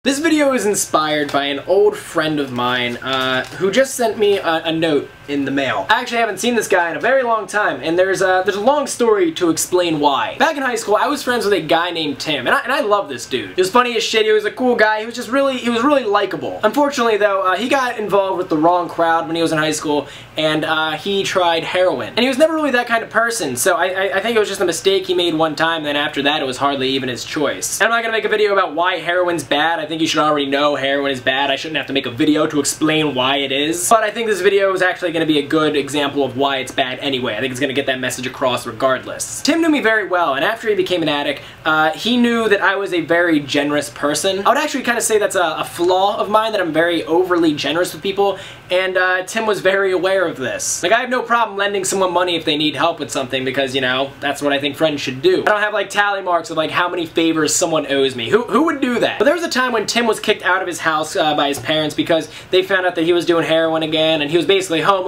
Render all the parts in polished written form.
This video is inspired by an old friend of mine who just sent me a note in the mail. I actually haven't seen this guy in a very long time, and there's a long story to explain why. Back in high school, I was friends with a guy named Tim, and I love this dude. He was funny as shit, he was a cool guy, he was really likable. Unfortunately though, he got involved with the wrong crowd when he was in high school, and he tried heroin. And he was never really that kind of person, so I think it was just a mistake he made one time, and then after that it was hardly even his choice. And I'm not gonna make a video about why heroin's bad. I think you should already know heroin is bad. I shouldn't have to make a video to explain why it is. But I think this video is actually going to be a good example of why it's bad anyway. I think it's going to get that message across regardless. Tim knew me very well, and after he became an addict, he knew that I was a very generous person. I would actually kind of say that's a flaw of mine, that I'm very overly generous with people, and Tim was very aware of this. Like, I have no problem lending someone money if they need help with something because, you know, that's what I think friends should do. I don't have, like, tally marks of, like, how many favors someone owes me. Who would do that? But there was a time when Tim was kicked out of his house by his parents because they found out that he was doing heroin again, and he was basically homeless,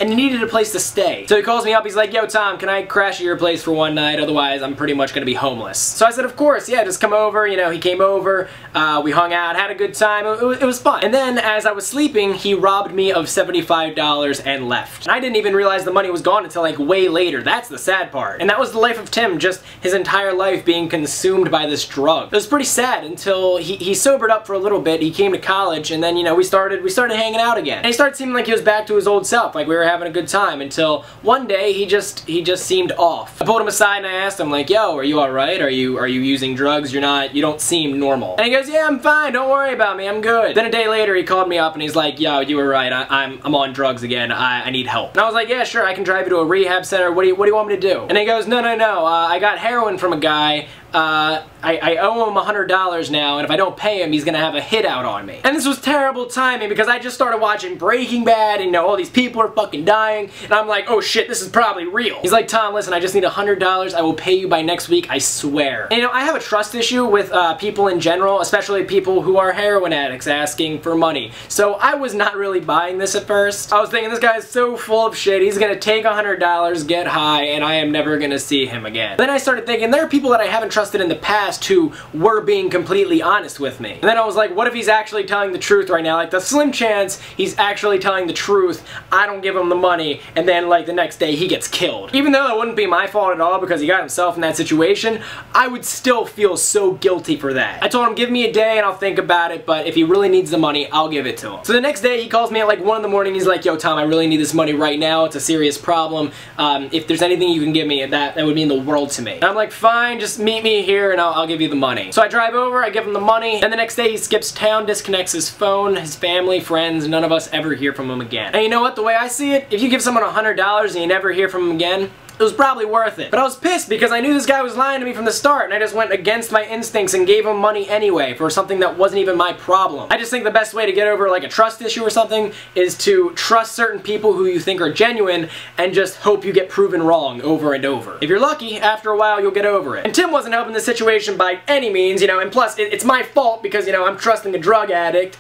and he needed a place to stay. So he calls me up, he's like, yo Tom, can I crash at your place for one night, otherwise I'm pretty much gonna be homeless. So I said, of course, yeah, just come over. You know, he came over, we hung out, had a good time, it was fun. And then as I was sleeping, he robbed me of $75 and left. And I didn't even realize the money was gone until like way later. That's the sad part. And that was the life of Tim, just his entire life being consumed by this drug. It was pretty sad until he sobered up for a little bit. He came to college, and then, you know, we started hanging out again. And he started seeming like he was back to his old self, like we were having a good time, until one day he just seemed off. I pulled him aside and I asked him, like, yo, are you alright? Are you using drugs? You don't seem normal. And he goes, yeah, I'm fine, don't worry about me, I'm good. Then a day later he called me up and he's like, yo, you were right, I'm on drugs again, I need help. And I was like, yeah, sure, I can drive you to a rehab center, what do you want me to do? And he goes, no, I got heroin from a guy, I owe him $100 now, and if I don't pay him, he's gonna have a hit out on me. And this was terrible timing because I just started watching Breaking Bad, and you know, all these people are fucking dying, and I'm like, oh shit, this is probably real. He's like, Tom, listen, I just need $100, I will pay you by next week, I swear. And you know, I have a trust issue with people in general, especially people who are heroin addicts asking for money. So I was not really buying this at first. I was thinking, this guy is so full of shit, he's gonna take $100, get high, and I am never gonna see him again. Then I started thinking, there are people that I haven't trusted in the past who were being completely honest with me. And then I was like, what if he's actually telling the truth right now? Like, the slim chance he's actually telling the truth, I don't give him the money, and then like the next day he gets killed. Even though that wouldn't be my fault at all because he got himself in that situation, I would still feel so guilty for that. I told him, give me a day and I'll think about it, but if he really needs the money, I'll give it to him. So the next day he calls me at like 1 in the morning, he's like, yo Tom, I really need this money right now, it's a serious problem. If there's anything you can give me, that would mean the world to me. And I'm like, fine, just meet me here and I'll give you the money. So I drive over, I give him the money, and the next day he skips town, disconnects his phone, his family, friends, none of us ever hear from him again. And you know what, the way I see it, if you give someone $100 and you never hear from him again, it was probably worth it. But I was pissed because I knew this guy was lying to me from the start, and I just went against my instincts and gave him money anyway for something that wasn't even my problem. I just think the best way to get over like a trust issue or something is to trust certain people who you think are genuine and just hope you get proven wrong over and over. If you're lucky, after a while you'll get over it. And Tim wasn't helping the situation by any means, you know, and plus it's my fault because, you know, I'm trusting a drug addict.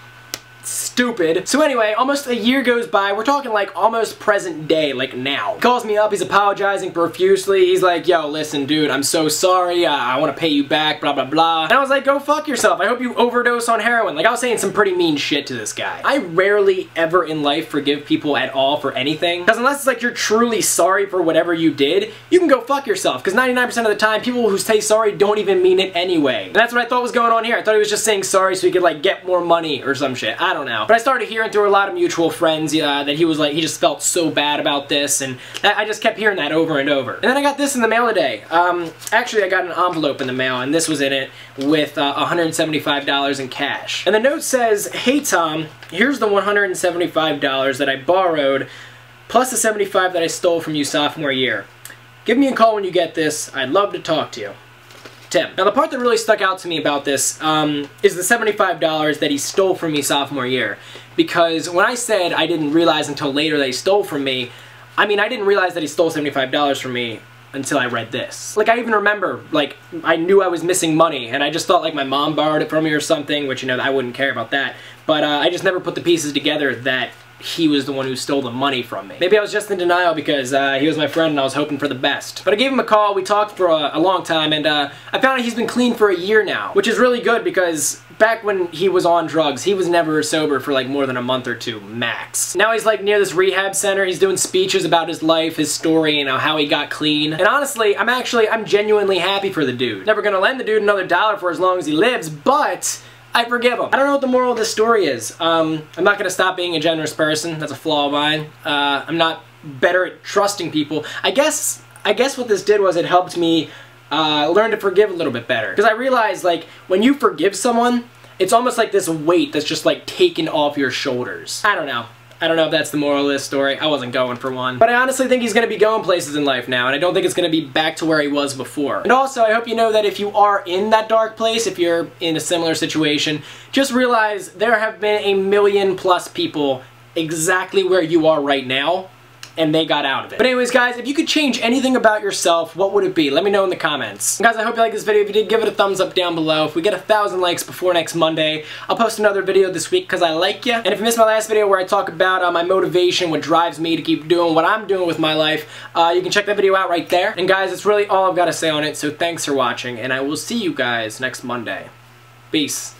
Stupid. So anyway, almost a year goes by, we're talking like almost present day, like now. He calls me up, he's apologizing profusely, he's like, yo, listen dude, I'm so sorry, I want to pay you back, blah blah blah. And I was like, go fuck yourself, I hope you overdose on heroin. Like, I was saying some pretty mean shit to this guy. I rarely ever in life forgive people at all for anything, because unless it's like you're truly sorry for whatever you did, you can go fuck yourself, because 99% of the time, people who say sorry don't even mean it anyway. And that's what I thought was going on here. I thought he was just saying sorry so he could like get more money or some shit. I don't know. But I started hearing through a lot of mutual friends that he was like, he just felt so bad about this, and I just kept hearing that over and over. And then I got this in the mail today. Actually, I got an envelope in the mail, and this was in it with $175 in cash. And the note says, hey Tom, here's the $175 that I borrowed, plus the $75 that I stole from you sophomore year. Give me a call when you get this. I'd love to talk to you. Tim. Now the part that really stuck out to me about this is the $75 that he stole from me sophomore year. Because when I said I didn't realize until later that he stole from me, I mean, I didn't realize that he stole $75 from me until I read this. Like, I even remember, like, I knew I was missing money, and I just thought like my mom borrowed it from me or something, which, you know, I wouldn't care about that. But I just never put the pieces together that he was the one who stole the money from me. Maybe I was just in denial because he was my friend and I was hoping for the best. But I gave him a call, we talked for a long time, and I found out he's been clean for a year now, which is really good because back when he was on drugs, he was never sober for like more than a month or two, max. Now he's like near this rehab center, he's doing speeches about his life, his story, you know, how he got clean. And honestly, I'm genuinely happy for the dude. Never gonna lend the dude another $1 for as long as he lives, but I forgive him. I don't know what the moral of this story is. I'm not gonna stop being a generous person. That's a flaw of mine. I'm not better at trusting people. I guess what this did was it helped me learn to forgive a little bit better. Because I realized, like, when you forgive someone, it's almost like this weight that's just like taken off your shoulders. I don't know. I don't know if that's the moral of this story. I wasn't going for one. But I honestly think he's going to be going places in life now, and I don't think it's going to be back to where he was before. And also, I hope you know that if you are in that dark place, if you're in a similar situation, just realize there have been 1 million+ people exactly where you are right now, and they got out of it. But anyways, guys, if you could change anything about yourself, what would it be? Let me know in the comments. And guys, I hope you like this video. If you did, give it a thumbs up down below. If we get 1,000 likes before next Monday, I'll post another video this week because I like you. And if you missed my last video where I talk about my motivation, what drives me to keep doing what I'm doing with my life, you can check that video out right there. And guys, that's really all I've got to say on it, so thanks for watching, and I will see you guys next Monday. Peace.